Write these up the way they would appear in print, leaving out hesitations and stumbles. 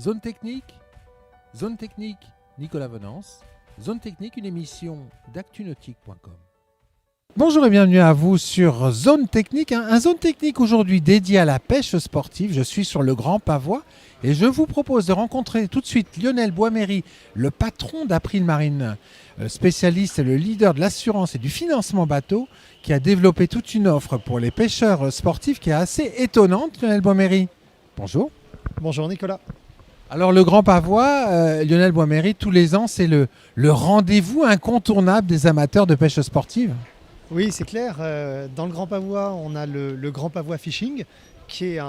Zone technique, Nicolas Venance. Zone technique, une émission d'actunautique.com. Bonjour et bienvenue à vous sur Zone Technique. Un Zone Technique aujourd'hui dédié à la pêche sportive. Je suis sur le Grand Pavois et je vous propose de rencontrer tout de suite Lionel Boisméry, le patron d'April Marine, spécialiste et le leader de l'assurance et du financement bateau, qui a développé toute une offre pour les pêcheurs sportifs qui est assez étonnante. Lionel Boisméry, bonjour. Bonjour Nicolas. Alors le Grand Pavois, Lionel Boisméry, tous les ans, c'est le rendez-vous incontournable des amateurs de pêche sportive. Oui, c'est clair. Dans le Grand Pavois, on a le Grand Pavois Fishing, qui est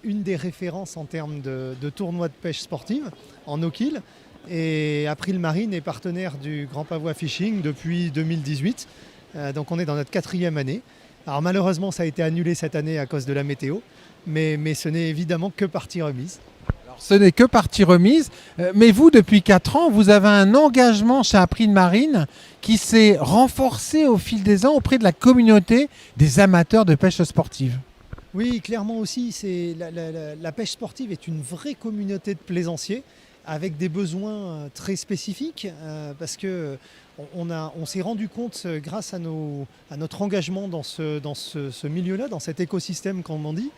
une des références en termes de tournois de pêche sportive en no-kill. Et April Marine est partenaire du Grand Pavois Fishing depuis 2018. Donc on est dans notre 4e année. Alors malheureusement, ça a été annulé cette année à cause de la météo, mais ce n'est évidemment que partie remise. Ce n'est que partie remise, mais vous, depuis 4 ans, vous avez un engagement chez April Marine qui s'est renforcé au fil des ans auprès de la communauté des amateurs de pêche sportive. Oui, clairement aussi, la pêche sportive est une vraie communauté de plaisanciers avec des besoins très spécifiques parce que on s'est rendu compte grâce à notre engagement dans ce milieu-là, dans cet écosystème comme on dit,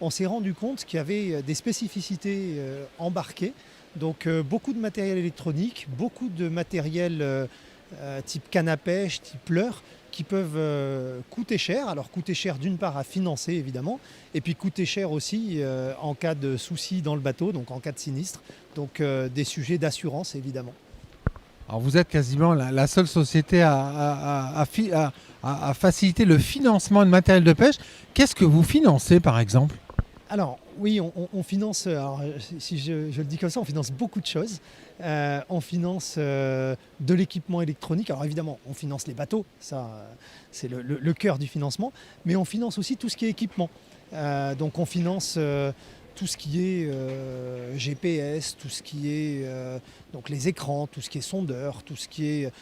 on s'est rendu compte qu'il y avait des spécificités embarquées, donc beaucoup de matériel électronique, beaucoup de matériel type canne à pêche, type leurre, qui peuvent coûter cher. Alors coûter cher d'une part à financer évidemment, et puis coûter cher aussi en cas de soucis dans le bateau, donc en cas de sinistre, donc des sujets d'assurance évidemment. Alors vous êtes quasiment la seule société à faciliter le financement de matériel de pêche. Qu'est-ce que vous financez par exemple ? Alors oui, on finance, alors, si je le dis comme ça, on finance beaucoup de choses. On finance de l'équipement électronique. Alors évidemment, on finance les bateaux, ça c'est le cœur du financement, mais on finance aussi tout ce qui est équipement. Donc on finance tout ce qui est GPS, tout ce qui est donc les écrans, tout ce qui est sondeur, tout ce qui est...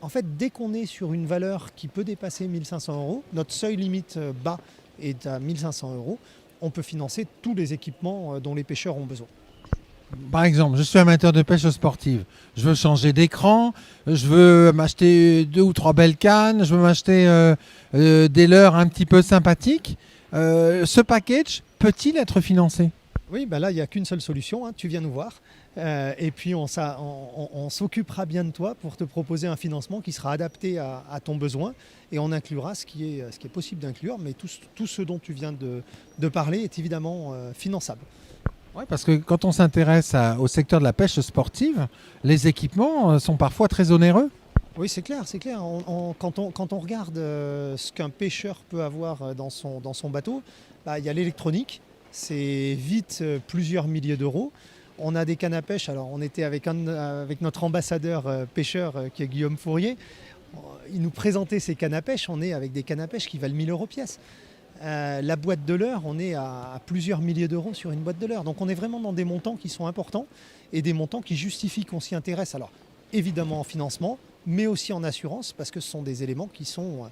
En fait, dès qu'on est sur une valeur qui peut dépasser 1 500 €, notre seuil limite bas est à 1 500 €, on peut financer tous les équipements dont les pêcheurs ont besoin. Par exemple, je suis amateur de pêche sportive. Je veux changer d'écran, je veux m'acheter 2 ou 3 belles cannes, je veux m'acheter des leurres un petit peu sympathiques. Ce package peut-il être financé ? Oui, bah là, il n'y a qu'une seule solution, hein, tu viens nous voir. Et puis on s'occupera bien de toi pour te proposer un financement qui sera adapté à ton besoin. Et on inclura ce qui est possible d'inclure, mais tout ce dont tu viens de parler est évidemment finançable. Oui, parce que quand on s'intéresse au secteur de la pêche sportive, les équipements sont parfois très onéreux. Oui, c'est clair, c'est clair. Quand on regarde ce qu'un pêcheur peut avoir dans son bateau, bah, il y a l'électronique, c'est vite plusieurs milliers d'euros. On a des cannes à pêche, alors on était avec notre ambassadeur pêcheur qui est Guillaume Fourier. Il nous présentait ces cannes à pêche, on est avec des cannes à pêche qui valent 1 000 € pièce. La boîte de leurre, on est à plusieurs milliers d'euros sur une boîte de leurre. Donc on est vraiment dans des montants qui sont importants et des montants qui justifient qu'on s'y intéresse. Alors évidemment en financement, mais aussi en assurance, parce que ce sont des éléments qui sont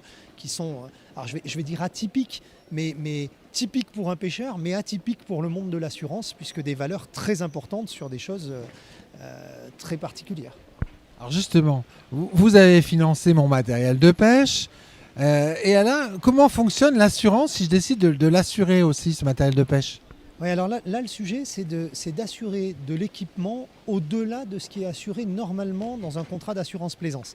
alors je vais dire atypiques, mais typiques pour un pêcheur, mais atypiques pour le monde de l'assurance, puisque des valeurs très importantes sur des choses très particulières. Alors justement, vous avez financé mon matériel de pêche. Et là, comment fonctionne l'assurance si je décide de l'assurer aussi, ce matériel de pêche ? Oui, alors là le sujet, c'est d'assurer de l'équipement au-delà de ce qui est assuré normalement dans un contrat d'assurance plaisance.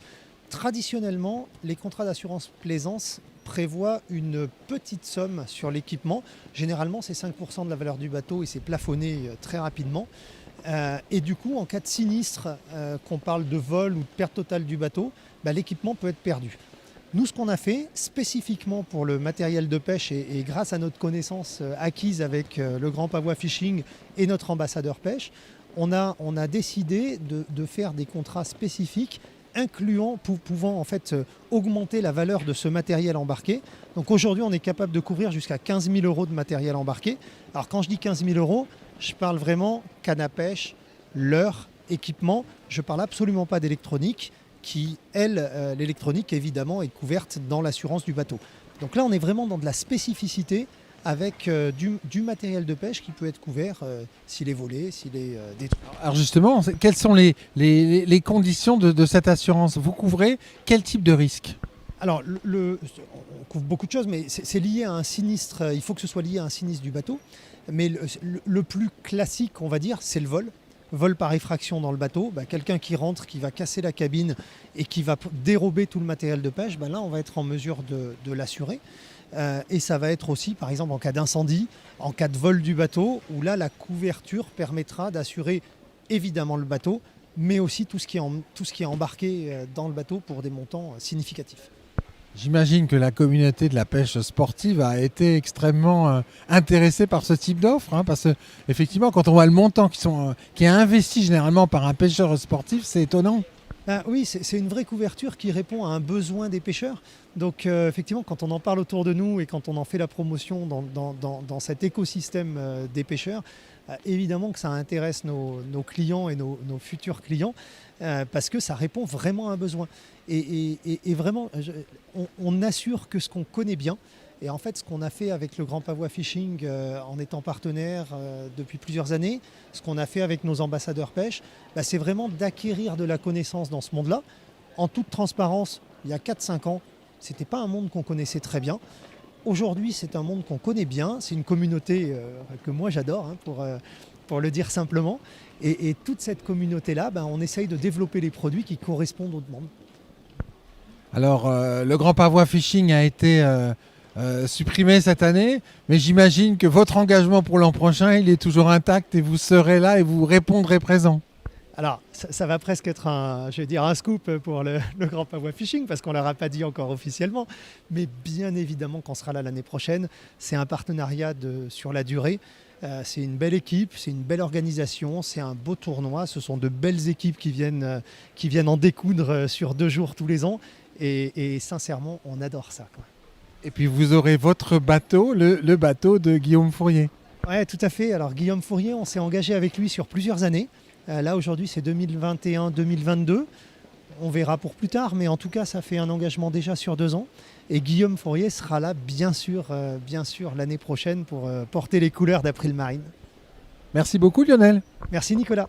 Traditionnellement, les contrats d'assurance plaisance prévoient une petite somme sur l'équipement. Généralement, c'est 5% de la valeur du bateau et c'est plafonné très rapidement. Et du coup, en cas de sinistre, qu'on parle de vol ou de perte totale du bateau, bah, l'équipement peut être perdu. Nous, ce qu'on a fait spécifiquement pour le matériel de pêche et grâce à notre connaissance acquise avec le Grand Pavois Fishing et notre ambassadeur pêche, on a décidé de faire des contrats spécifiques incluant, pouvant en fait augmenter la valeur de ce matériel embarqué. Donc aujourd'hui, on est capable de couvrir jusqu'à 15 000 € de matériel embarqué. Alors quand je dis 15 000 €, je parle vraiment canne à pêche, leurre, équipement. Je ne parle absolument pas d'électronique qui, l'électronique évidemment est couverte dans l'assurance du bateau. Donc là, on est vraiment dans de la spécificité avec du matériel de pêche qui peut être couvert s'il est volé, s'il est détruit. Alors justement, quelles sont les conditions de cette assurance? Vous couvrez quel type de risque? Alors, on couvre beaucoup de choses, mais c'est lié à un sinistre. Il faut que ce soit lié à un sinistre du bateau. Mais le plus classique, on va dire, c'est le vol. Vol par effraction dans le bateau. Quelqu'un qui rentre, qui va casser la cabine et qui va dérober tout le matériel de pêche, là, on va être en mesure de l'assurer. Et ça va être aussi, par exemple, en cas d'incendie, en cas de vol du bateau, où là, la couverture permettra d'assurer évidemment le bateau, mais aussi tout ce qui est embarqué dans le bateau pour des montants significatifs. J'imagine que la communauté de la pêche sportive a été extrêmement intéressée par ce type d'offre, parce que effectivement, quand on voit le montant qui est investi généralement par un pêcheur sportif, c'est étonnant. Oui, c'est une vraie couverture qui répond à un besoin des pêcheurs. Donc effectivement, quand on en parle autour de nous et quand on en fait la promotion dans cet écosystème des pêcheurs, évidemment que ça intéresse nos clients et nos futurs clients parce que ça répond vraiment à un besoin. Et vraiment, on assure que ce qu'on connaît bien. Et en fait, ce qu'on a fait avec le Grand Pavois Fishing en étant partenaire depuis plusieurs années, ce qu'on a fait avec nos ambassadeurs pêche, c'est vraiment d'acquérir de la connaissance dans ce monde-là. En toute transparence, il y a 4-5 ans, ce n'était pas un monde qu'on connaissait très bien. Aujourd'hui, c'est un monde qu'on connaît bien. C'est une communauté que moi j'adore, pour le dire simplement. Et toute cette communauté-là, on essaye de développer les produits qui correspondent aux demandes. Alors, le Grand Pavois Fishing a été supprimé cette année, mais j'imagine que votre engagement pour l'an prochain, il est toujours intact et vous serez là et vous répondrez présent. Alors, ça va presque être un scoop pour le Grand Pavois Fishing, parce qu'on ne l'aura pas dit encore officiellement. Mais bien évidemment qu'on sera là l'année prochaine. C'est un partenariat sur la durée. C'est une belle équipe, c'est une belle organisation, c'est un beau tournoi. Ce sont de belles équipes qui viennent en découdre sur 2 jours tous les ans. Et sincèrement, on adore ça, quoi. Et puis vous aurez votre bateau, le bateau de Guillaume Fourier. Oui, tout à fait. Alors Guillaume Fourier, on s'est engagé avec lui sur plusieurs années. Là aujourd'hui c'est 2021-2022. On verra pour plus tard, mais en tout cas ça fait un engagement déjà sur 2 ans. Et Guillaume Fourier sera là bien sûr l'année prochaine pour porter les couleurs d'April Marine. Merci beaucoup Lionel. Merci Nicolas.